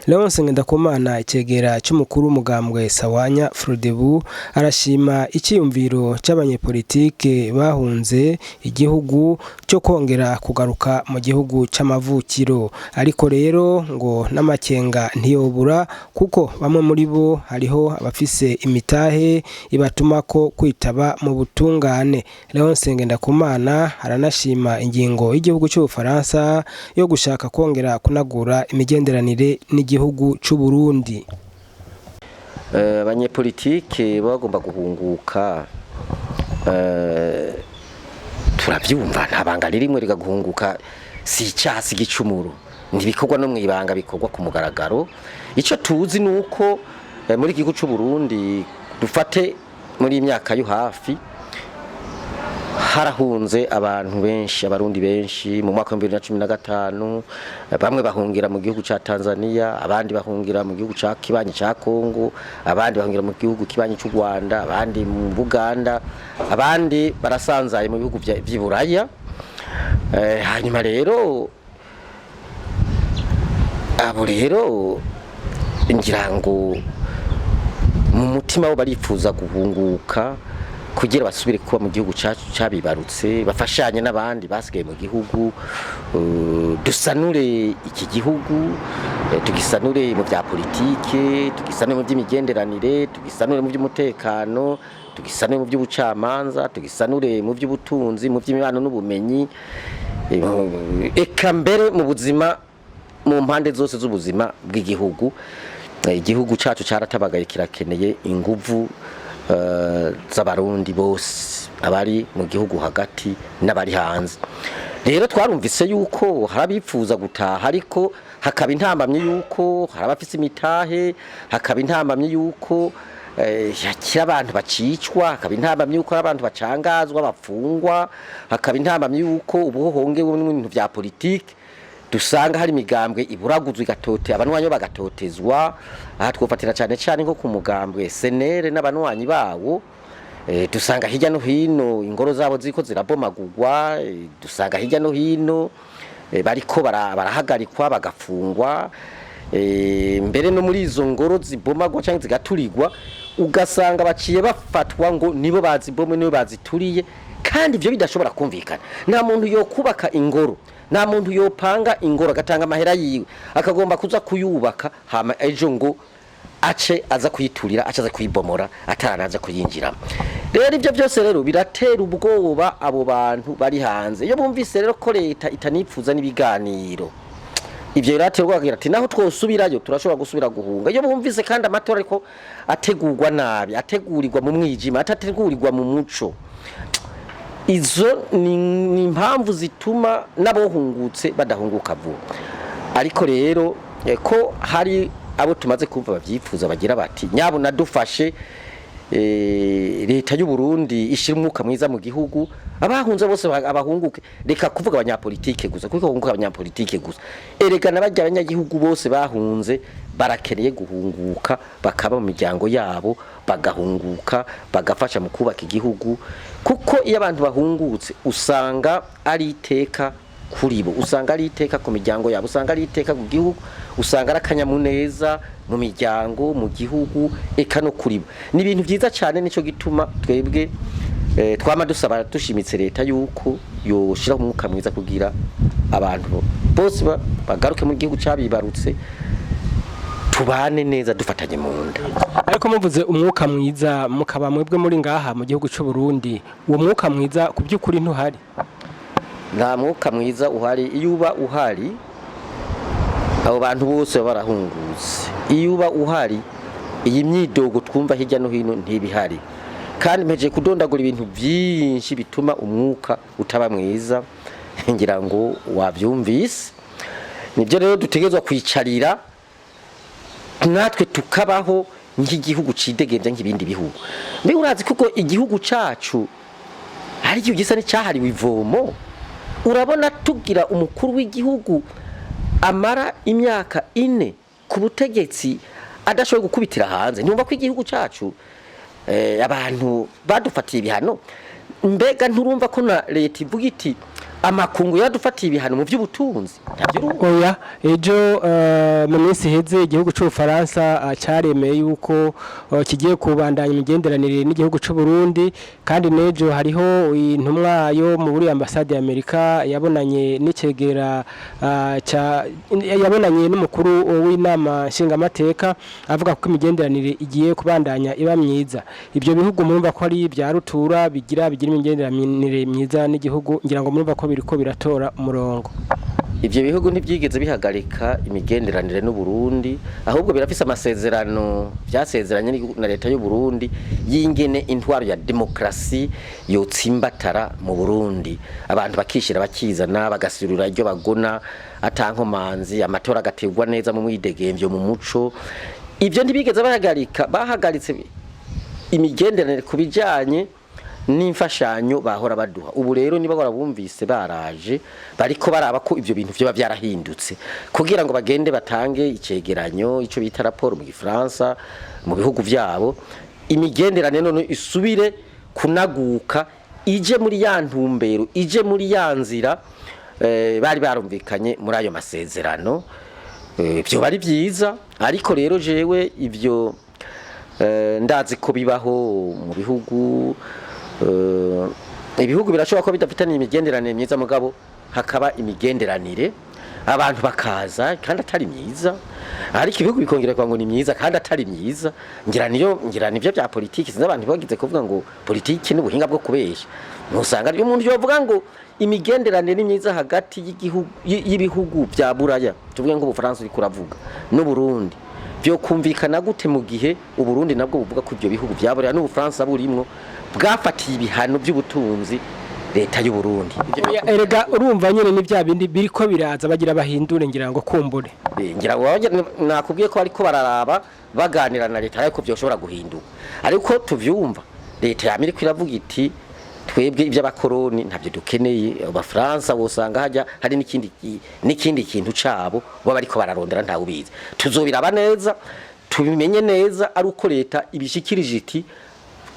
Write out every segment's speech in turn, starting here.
Leonce Ngendakumana icegera c'umukuru w'umugambwe Sawanya Frodebu arashima iciyumviro c'abanyepolitike bahunze igihugu cyo kongera kugaruka mu gihugu c'amavukiro, ariko rero ngo n'amakenga ntiyobura kuko bamwe muri bo hariho abafise imitahe ibatuma ko kwitaba mu butungane. Leonce Ngendakumana aranashima ingingo y'igihugu c'Ubufaransa yo gushaka kongera kunagura imigenderanire igihugu c'u Burundi. Abanyepolitike bagomba guhunguka, turavyumva ntabanga rimwe riga guhunguka si icasi gicumuro, ntibikorwa no mwibanga, bikorwa ku mugaragaro. Ico tuzi nuko muri igihugu c'u Burundi dufate muri imyaka yo hafi harahunze abantu benshi, abarundi benshi mu mwaka wa 2015, bamwe bahungira mu gihugu ca Tanzania, abandi bahungira mu gihugu ca kibanyi ca Kongo, abandi bahungira mu gihugu kibanyi c'u Rwanda, abandi mu Buganda, abandi barasanzaye mu bihugu vy'Iburaya. Hanyuma rero abo rero ngirango mu mutima wo barifuza guhunguka kugira basubire kuba mu gihugu cacu cabibarutse, bafashanye n'abandi basigaye mu gihugu, dusanure iki gihugu, tugisanure mu bya politike, tugisanure mu by'imigenderanire, tugisanure mu by'umutekano, tugisanure mu by'ubucamanza, tugisanure mu by'ubutunzi, mu by'imibano n'ubumenyi, eka mbere mu buzima, mu mpande zose z'ubuzima bw'igihugu. Igihugu cacu caratabagaye, kirakeneye inguvu z'abarundi bose, abari mu gihugu hagati n'abari hanze. Rero twarumvise yuko harabifuza gutaha, ariko hakaba intambamye yuko harabafise imitahe, hakaba intambamye yuko yakira abantu bacicwa, hakaba intambamye yuko abantu bacangazwa, bafungwa, hakaba intambamye yuko ubuhongewe n'ibintu vya politike dusanga hari imigambwe iburaguzwe igatote, abanwanyi bagatotezwa. Aha twofatira cyane cyane nko ku mugambwe senere n'abanwanyi bawo, dusanga hirya no hino ingoro zabo ziko zirabomagurwa, dusanga hirya no hino bariko barahagarikwa bagafungwa, mbere no muri izo ngoro zibomagwa cyangwa zigaturirwa ugasanga baciye bafatwa ngo nibo bazibomwe nibo bazituriye, kandi ivyo bidashobora kumvikana. Nta muntu yo kubaka ingoro, nta muntu yopanga ingoro agatanga amahera yiwe akagomba kuza kuyubaka hama ejo ngo ace aza kuyiturira, aca aza kuyibomora ataranaza kuyinjiramo. Rero ivyo byose rero biratera ubwoba abo bantu bari hanze. Iyo bumvise rero ko leta itanipfuza n'ibiganiro, ivyo biraterwa kugira ati naho twosubirayo turashobora gusubira guhunga. Iyo bumvise kandi amatora ariko ategurwa nabi, ategurirwa mu mwijima, atategurirwa mu muco, izo ni impamvu zituma n'abohungutse badahunguka vuba. Ariko rero ko hari abo tumaze kumva bavyifuza bagira bati nyabona dufashe leta y'u Burundi ishira umwuka mwiza mu gihugu, abahunze bose abahunguke, reka kuvuga abanyapolitike gusa, kuko hunguka abanyapolitike gusa. Erega n'abajya abanyagihugu bose bahunze barakeneye guhunguka, bakaba mu miryango yabo, bagahunguka, bagafasha mu kubaka igihugu. Kuko iyo abantu bahungutse usanga ari iteka kuri bo, usanga ari iteka ku miryango yabo, usanga ari iteka ku gihugu, usanga arakanyamuneza mu miryango, mu gihugu, eka no kuri bo. Ni ibintu byiza cyane, nico gituma twebwe twama dusaba dushimitse leta yuko yoshira umwuka mwiza kugira abantu bose bagaruke mu gihugu cabibarutse, tubane neza dufatanye mu nda. Ariko muvuze umwuka mwiza mukaba mwebwe muri ngaha mu gihugu c'u Burundi, uwo mwuka mwiza ku by'ukuri ntuhari? Nta mwuka mwiza uhari. Iyo uba uhari abo bantu bose barahungutse. Iyo uba uhari iyi myidogo twumva hirya no hino ntibihari. Kandi mpeje kudondagura ibintu byinshi bituma umwuka utaba mwiza, ngira ngo wavyumvise. Nibyo rero dutegezwa kwicarira natwe tukabaho nk'igihugu cidegenza nk'ibindi bihugu. Mbe urazi kuko igihugu cacu hari igihugu gisa n'icyahariwe ivomo. Urabona tugira umukuru w'igihugu amara imyaka 4 ku butegetsi adashoboye gukubitira hanze. Numva ko igihugu cacu abantu badufatiye ibihano. Mbega nturumva ko na leta ivuga iti amakungu yadufatiye ibihano mu by'ubutunzi oya ejo mu minsi heze igihugu cy'Ubufaransa cyaremeye yuko kigiye kubandanya imigenderanire n'igihugu cy'u Burundi kandi nejo hariho intumwa yo mu buri ambasade y'Amerika yabonanye n'icegera yabonanye n'umukuru w'inama nshingamateka avuga ko imigenderanire igiye kubandanya iba myiza. Ibyo bihugu murumva ko ari bya rutura bigira imigenderanire myiza n'igihugu, ngira ngo murumva ko biriko biratora umurongo. Ibyo bihugu ntibyigeze bihagarika imigenderanire n'u Burundi, ahubwo birafise amasezerano byasezeranye na leta y'u Burundi y'ingene intwaro ya demokrasi yotsimbatara mu Burundi, abantu bakishira bakizana bagasirura iryo bagona atankomanzi, amatora agategwa neza mu mwidegemvyo mu muco. Ibyo ntibigeze bahagarika, bahagaritse imigenderanire kubijanye n'imfashanyo bahora baduha. Ubu rero niba barabumvise baraje bariko baraba ko ivyo bintu byo byarahindutse kugira ngo bagende batange icegeranyo ico bita raporo mu Gifaransa mu bihugu vyabo, imigenderanire none isubire kunaguka, ije muri ya ntumbero, ije muri ya nzira bari barumvikanye muri ayo masezerano. Byo bari byiza, ariko rero jewe ivyo ndazi ko bibaho mu bihugu ibihugu birashobora ko bidafitanye imigenderanire myiza, mugabo hakaba imigenderanire abantu bakaza kandi atari myiza, ariko ibihugu bikongera kwa ngo ni myiza kandi atari myiza. ngira nivyo bya politiki, sinzi abantu bagize kuvuga ngo politiki n'ubuhinga bwo kubesha. Nusanga ari umuntu yovuga ngo imigenderanire ni myiza hagati y'ibihugu bya Buraya, tuvuge ngo Ubufaransa uri kuravuga n'u Burundi, byo kumvikana gute mu gihe u Burundi nabwo buvuga ko ibyo bihugu bya Buraya n'Ubufaransa burimwo bwafatiye ibihano by'ubutunzi leta y'u Burundi. Erega urumva nyene ni bya bindi biriko biraza bagira bahindure, ngira ngo kumbure ngira ngo nakubwiye ko ariko bararaba baganira na leta ariko byoshobora guhinduka, ariko tuvyumva leta ya Amerika iravuga iti twebwe iby'abakoroni ntabyo dukeneye. Abafaransa bosanga hajya hari n'ikindi kintu cabo bo bariko bararondera ntawe ubizi. Tuzobiraba neza tubimenye neza ari uko leta ibishikirije iti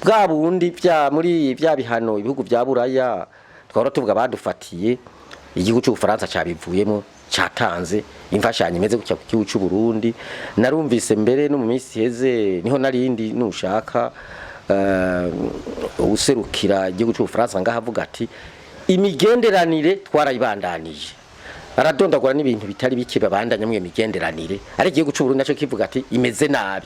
bwa bundi muri bya bihano ibihugu bya Buraya twara tuvuga badufatiye, igihugu cy'Ubufaransa cyabivuyemo cyatanze imfashanyo imeze gutya ku gihugu cy'u Burundi. Narumvise mbere no mu minsi heze niho narindi nushaka userukira igihugu cy'Ubufaransa ngahavuga ati imigenderanire twarayibandanije, aradondagura n'ibintu bitari bike babandanya mu imigenderanire, ari igihugu cy'u Burundi naco kivuga ati imeze nabi.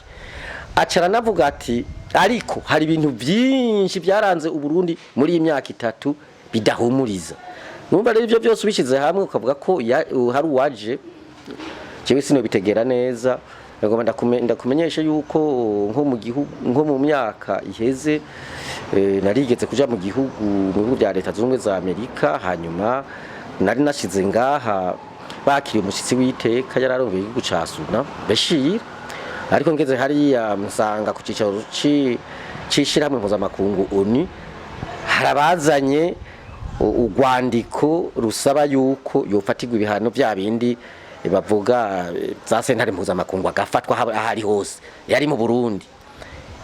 Acara navuga ati ariko hari ibintu byinshi byaranze u Burundi muri iyi myaka 3 bidahumuriza. Numva rero ibyo byose bishize hamwe ukavuga ko hari uwaje jewe sino bitegera neza. Ngomba ndakumenyesha yuko nko mu myaka iheze narigeze kuja mu bihugu bya leta zunze za Amerika, hanyuma nari nashize ngaha bakiriye umushitsi w'iteka yararongoye igihugu ca Suna Bashir, ariko ngeze hariya musanga ku cicaro cishirahamwe mpuzamakungu ONU harabazanye urwandiko rusaba yuko yofatirwa ibihano bya bindi bavuga za sentare mpuzamakungu agafatwa ahari hose yari mu Burundi.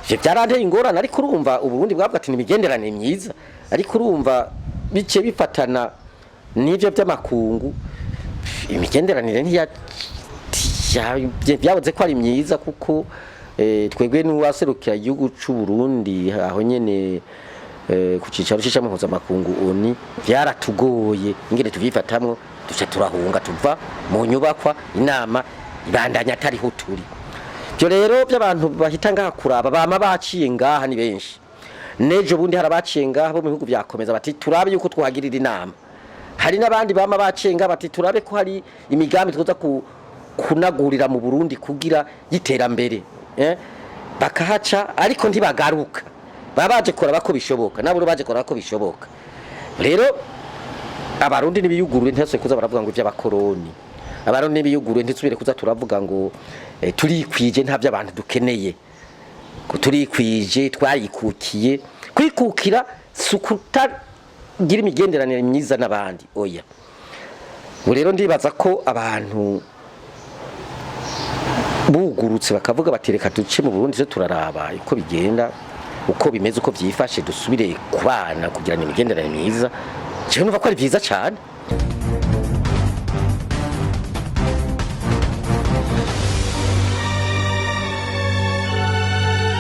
Je byaranteye ingorane, ariko urumva u Burundi bwabwa ati imigenderanire myiza, ariko urumva bice bifatana n'ivyo by'amakungu imigenderanire byabuze ko ari myiza, kuko twebwe n'uwaserukira igihugu cy'u Burundi aho nyene ku cicaro cishamwe mpuzamakungu ONU byaratugoye ingene tuvyifatamwo, duce turahunga tuva mu nyubakwa inama ibandanya atariho turi. Byo rero by'abantu bahita ngaha kuraba bama baciye ngaha ni benshi. Nejo bundi harabaciye ngaha bo mu bihugu byakomeza bati turabe yuko twagirira inama. Hari n'abandi bama baciye ngaha bati turabe ko hari imigambi twoza kunagurira mu Burundi kugira yiterambere. Bakahaca ariko ntibagaruka. Babaje kuraba ko bishoboka, nabo baje kuraba ko bishoboka. Rero abarundi nibiyugurure ntese kuza baravuga ngo iby'abakoroni. Abarundi nibiyugurure ntitsubire kuza turavuga ngo turikwije nta by'abantu dukeneye. Ko turikwije twayikukiye. Kwikukira sukuta gira imigenderanire myiza n'abandi. Oya. Rero ndibaza ko abantu bugurutse bakavuga batereka duce mu Burundi zo turaraba uko bigenda, uko bimeze, uko byifashe, dusubire kubana kugira imigenderanire myiza. Je numva ko ari byiza cyane.